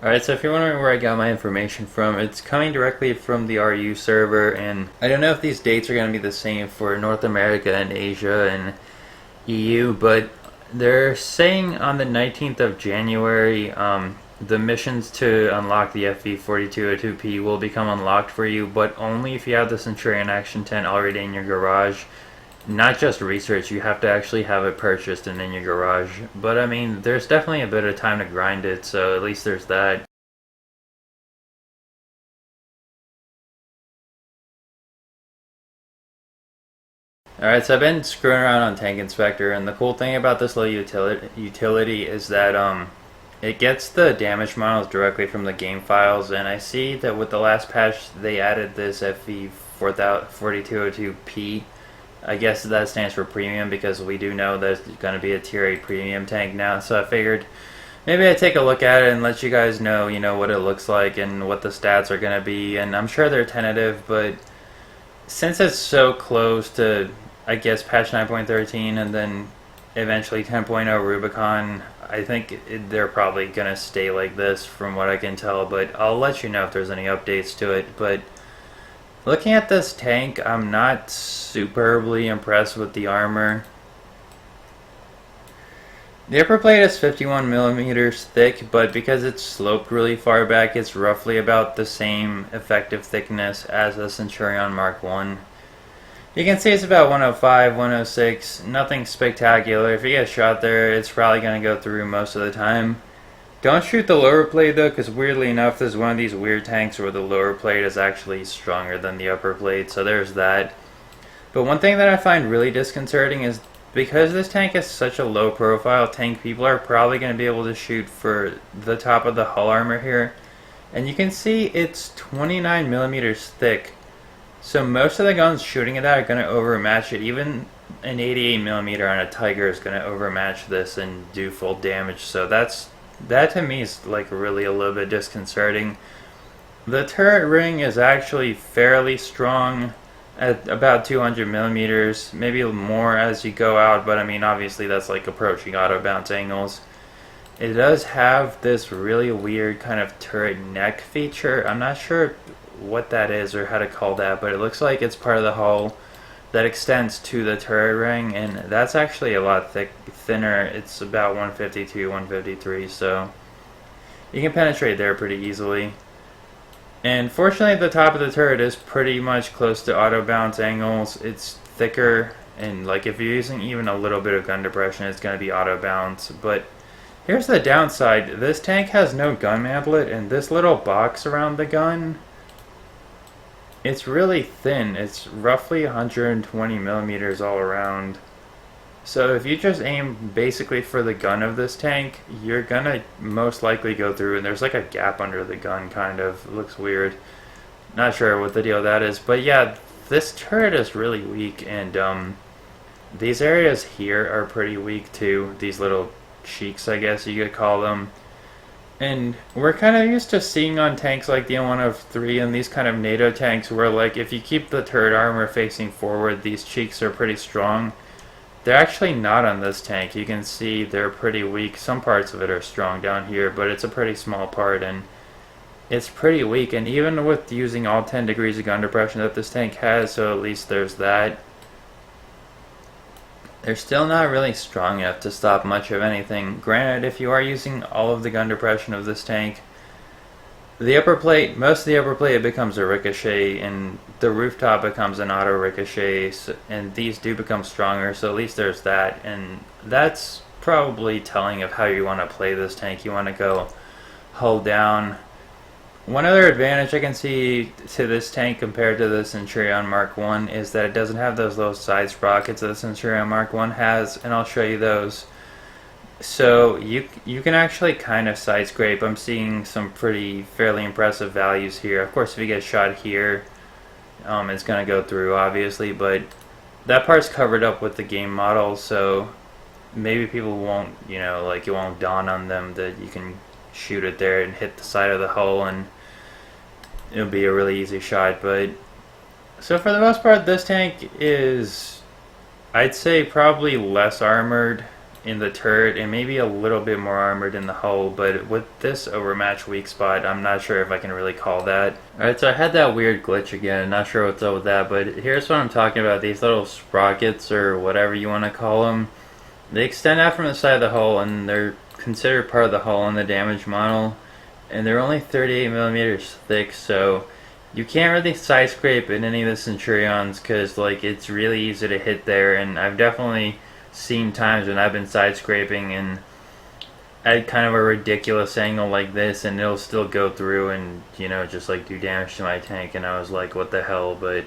Alright, so if you're wondering where I got my information from, it's coming directly from the RU server, and I don't know if these dates are going to be the same for North America and Asia and EU, but they're saying on the 19th of January, the missions to unlock the FV4202P will become unlocked for you, but only if you have the Centurion Action Tent already in your garage. Not just research, you have to actually have it purchased and in your garage. But I mean, there's definitely a bit of time to grind it, so at least there's that. Alright, so I've been screwing around on Tank Inspector, and the cool thing about this little utility is that it gets the damage models directly from the game files, and I see that with the last patch they added this FV4202P. I guess that stands for premium because we do know there's going to be a tier 8 premium tank now, so I figured maybe I'd take a look at it and let you guys know, what it looks like and what the stats are going to be, and I'm sure they're tentative, but since it's so close to, I guess, patch 9.13 and then eventually 10.0 Rubicon, I think they're probably going to stay like this from what I can tell, but I'll let you know if there's any updates to it. But looking at this tank, I'm not superbly impressed with the armor. The upper plate is 51 millimeters thick, but because it's sloped really far back, it's roughly about the same effective thickness as the Centurion Mk. You can see it's about 105, 106, nothing spectacular. If you get shot there, it's probably going to go through most of the time. Don't shoot the lower plate though, because weirdly enough, there's one of these weird tanks where the lower plate is actually stronger than the upper plate, so there's that. But one thing that I find really disconcerting is because this tank is such a low profile tank, people are probably going to be able to shoot for the top of the hull armor here. And you can see it's 29 millimeters thick. So most of the guns shooting at that are going to overmatch it. Even an 88 millimeter on a Tiger is going to overmatch this and do full damage. So that to me is like really a little bit disconcerting. The turret ring is actually fairly strong at about 200 millimeters, maybe more as you go out, but I mean obviously that's like approaching auto bounce angles. It does have this really weird kind of turret neck feature. I'm not sure what that is or how to call that, but it looks like it's part of the hull that extends to the turret ring, and that's actually a lot thinner. It's about 152, 153, so you can penetrate there pretty easily. And fortunately the top of the turret is pretty much close to auto bounce angles. It's thicker, and like if you're using even a little bit of gun depression, it's going to be auto bounce. But here's the downside. This tank has no gun mantlet, and this little box around the gun, it's really thin. It's roughly 120 millimeters all around. So if you just aim basically for the gun of this tank, you're gonna most likely go through, and there's like a gap under the gun kind of. It looks weird. Not sure what the deal that is, but yeah, this turret is really weak, and these areas here are pretty weak too. These little cheeks, I guess you could call them. And we're kind of used to seeing on tanks like the M103 and these kind of NATO tanks where like if you keep the turret armor facing forward, these cheeks are pretty strong. They're actually not on this tank. You can see they're pretty weak. Some parts of it are strong down here, but it's a pretty small part and it's pretty weak. And even with using all 10 degrees of gun depression that this tank has, so at least there's that, they're still not really strong enough to stop much of anything. Granted, if you are using all of the gun depression of this tank, the upper plate, most of the upper plate, it becomes a ricochet, and the rooftop becomes an auto ricochet, and these do become stronger, so at least there's that, and that's probably telling of how you want to play this tank. You want to go hull down. One other advantage I can see to this tank compared to the Centurion Mk is that it doesn't have those low side sprockets that the Centurion Mk has, and I'll show you those. So you can actually kind of side scrape. I'm seeing some fairly impressive values here. Of course, if you get shot here, it's going to go through, obviously, but that part's covered up with the game model, so maybe people won't, like it won't dawn on them that you can shoot it there and hit the side of the hull and it'll be a really easy shot. But so for the most part, this tank is, I'd say, probably less armored in the turret and maybe a little bit more armored in the hull, but with this overmatch weak spot, I'm not sure if I can really call that. Alright, so I had that weird glitch again, not sure what's up with that, but here's what I'm talking about. These little sprockets, or whatever you want to call them, they extend out from the side of the hull, and they're considered part of the hull in the damage model, and they're only 38 millimeters thick, so you can't really side scrape in any of the Centurions because like it's really easy to hit there, and I've definitely seen times when I've been side scraping and at kind of a ridiculous angle like this, and it'll still go through and, you know, just like do damage to my tank, and I was like, what the hell? But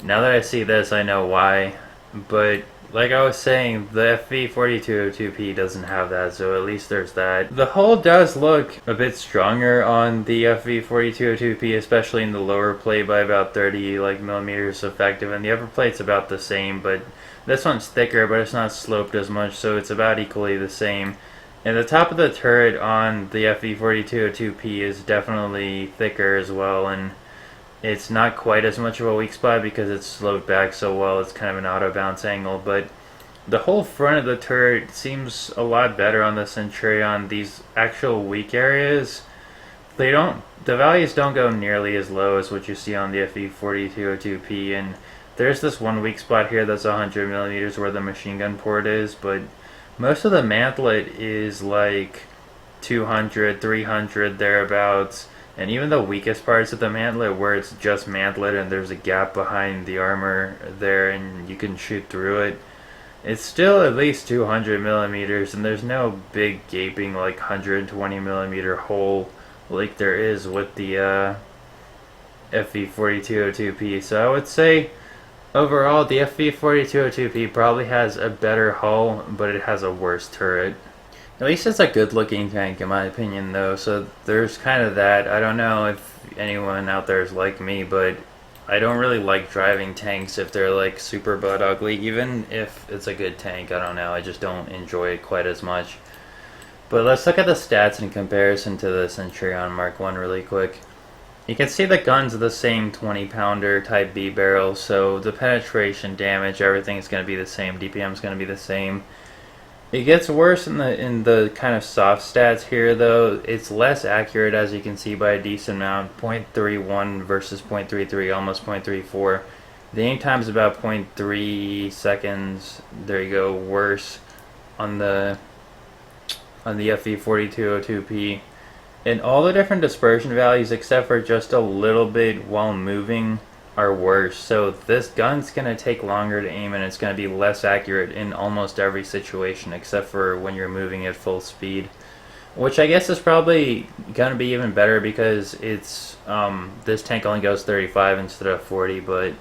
now that I see this, I know why. But like I was saying, the FV4202P doesn't have that, so at least there's that. The hull does look a bit stronger on the FV4202P, especially in the lower plate by about 30 millimeters effective, and the upper plate's about the same, but this one's thicker, but it's not sloped as much, so it's about equally the same. And the top of the turret on the FV4202P is definitely thicker as well, and it's not quite as much of a weak spot because it's sloped back so well. It's kind of an auto bounce angle, but the whole front of the turret seems a lot better on the Centurion. These actual weak areas, the values don't go nearly as low as what you see on the FV4202P, and there's this one weak spot here that's 100 millimeters where the machine gun port is, but most of the mantlet is like 200, 300, thereabouts. And even the weakest parts of the mantlet, where it's just mantlet and there's a gap behind the armor there and you can shoot through it, it's still at least 200 millimeters, and there's no big gaping like 120 millimeter hole like there is with the FV4202P. So I would say overall the FV4202P probably has a better hull, but it has a worse turret. At least it's a good looking tank in my opinion though, so there's kind of that. I don't know if anyone out there is like me, but I don't really like driving tanks if they're like super butt ugly. Even if it's a good tank, I don't know, I just don't enjoy it quite as much. But let's look at the stats in comparison to the Centurion Mark 1 really quick. You can see the gun's the same 20 pounder type B barrel, so the penetration, damage, everything's going to be the same, DPM's going to be the same. It gets worse in the kind of soft stats here though. It's less accurate, as you can see, by a decent amount. 0.31 versus 0.33, almost 0.34. The aim time's about 0.3 seconds. There you go, worse on the FV4202P. And all the different dispersion values, except for just a little bit while moving, are worse. So this gun's going to take longer to aim, and it's going to be less accurate in almost every situation except for when you're moving at full speed, which I guess is probably going to be even better because it's this tank only goes 35 instead of 40. But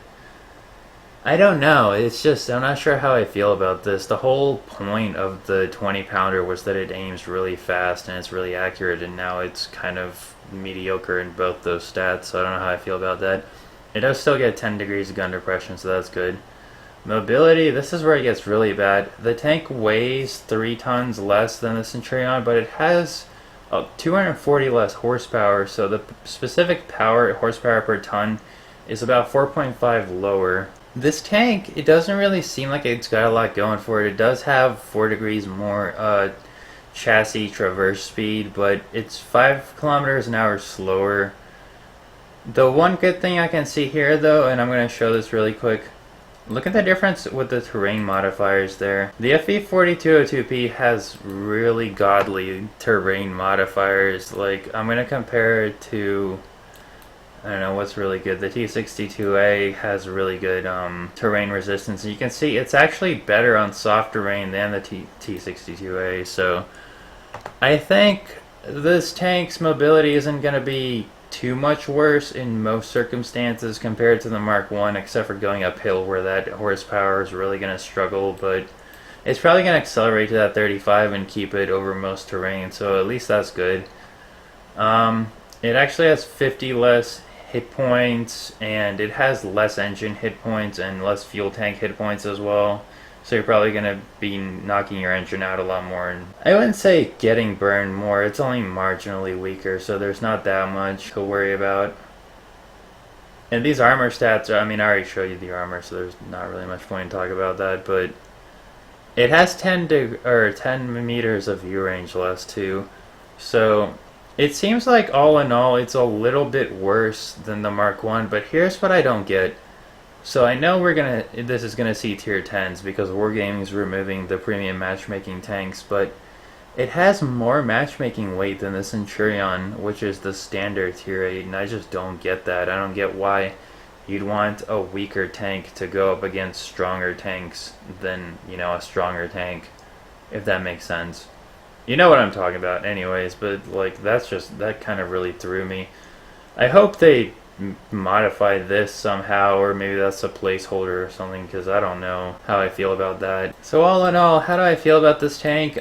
I don't know, it's just, I'm not sure how I feel about this. The whole point of the 20 pounder was that it aims really fast and it's really accurate, and now it's kind of mediocre in both those stats, so I don't know how I feel about that. It does still get 10 degrees of gun depression, so that's good. Mobility, this is where it gets really bad. The tank weighs 3 tons less than the Centurion, but it has 240 less horsepower, so the specific horsepower per ton is about 4.5 lower. This tank, it doesn't really seem like it's got a lot going for it. It does have 4 degrees more chassis traverse speed, but it's 5 kilometers an hour slower. The one good thing I can see here though, and I'm going to show this really quick, look at the difference with the terrain modifiers there. The FV4202P has really godly terrain modifiers. Like, I'm going to compare it to, I don't know what's really good. The T62A has really good terrain resistance, and you can see it's actually better on soft terrain than the T62A. So I think this tank's mobility isn't going to be too much worse in most circumstances compared to the Mark 1, except for going uphill where that horsepower is really going to struggle, but it's probably going to accelerate to that 35 and keep it over most terrain, so at least that's good. It actually has 50 less hit points, and it has less engine hit points and less fuel tank hit points as well. So you're probably going to be knocking your engine out a lot more. And I wouldn't say getting burned more, it's only marginally weaker, so there's not that much to worry about. And these armor stats, I mean, I already showed you the armor, so there's not really much point in talking about that, but It has 10 meters of view range less too. So it seems like all in all it's a little bit worse than the Mark 1, but here's what I don't get. So I know this is gonna see tier 10s because Wargaming is removing the premium matchmaking tanks, but it has more matchmaking weight than the Centurion, which is the standard tier 8, and I just don't get that. I don't get why you'd want a weaker tank to go up against stronger tanks than, a stronger tank, if that makes sense. You know what I'm talking about anyways, but like that kind of really threw me. I hope they modify this somehow, or maybe that's a placeholder or something, because I don't know how I feel about that. So all in all, how do I feel about this tank?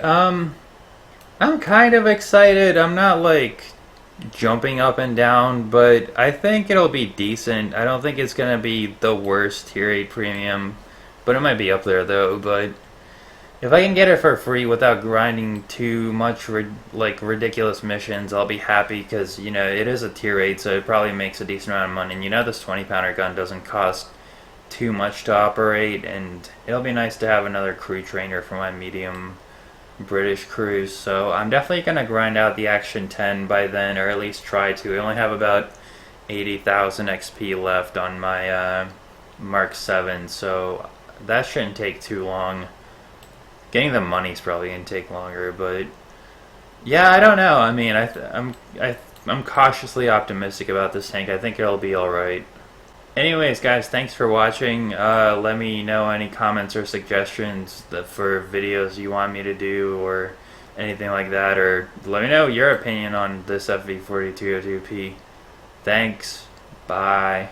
I'm kind of excited. I'm not like jumping up and down, but I think it'll be decent. I don't think it's gonna be the worst tier 8 premium, but it might be up there though. But if I can get it for free without grinding too much ridiculous missions, I'll be happy, because it is a tier 8, so it probably makes a decent amount of money. And this 20-pounder gun doesn't cost too much to operate, and it'll be nice to have another crew trainer for my medium British crews. So I'm definitely going to grind out the Action 10 by then, or at least try to. I only have about 80,000 XP left on my Mark 7, so that shouldn't take too long. Getting the money's probably going to take longer, but yeah, I don't know. I mean, I'm cautiously optimistic about this tank. I think it'll be alright. Anyways, guys, thanks for watching. Let me know any comments or suggestions for videos you want me to do or anything like that, or let me know your opinion on this FV4202P. Thanks. Bye.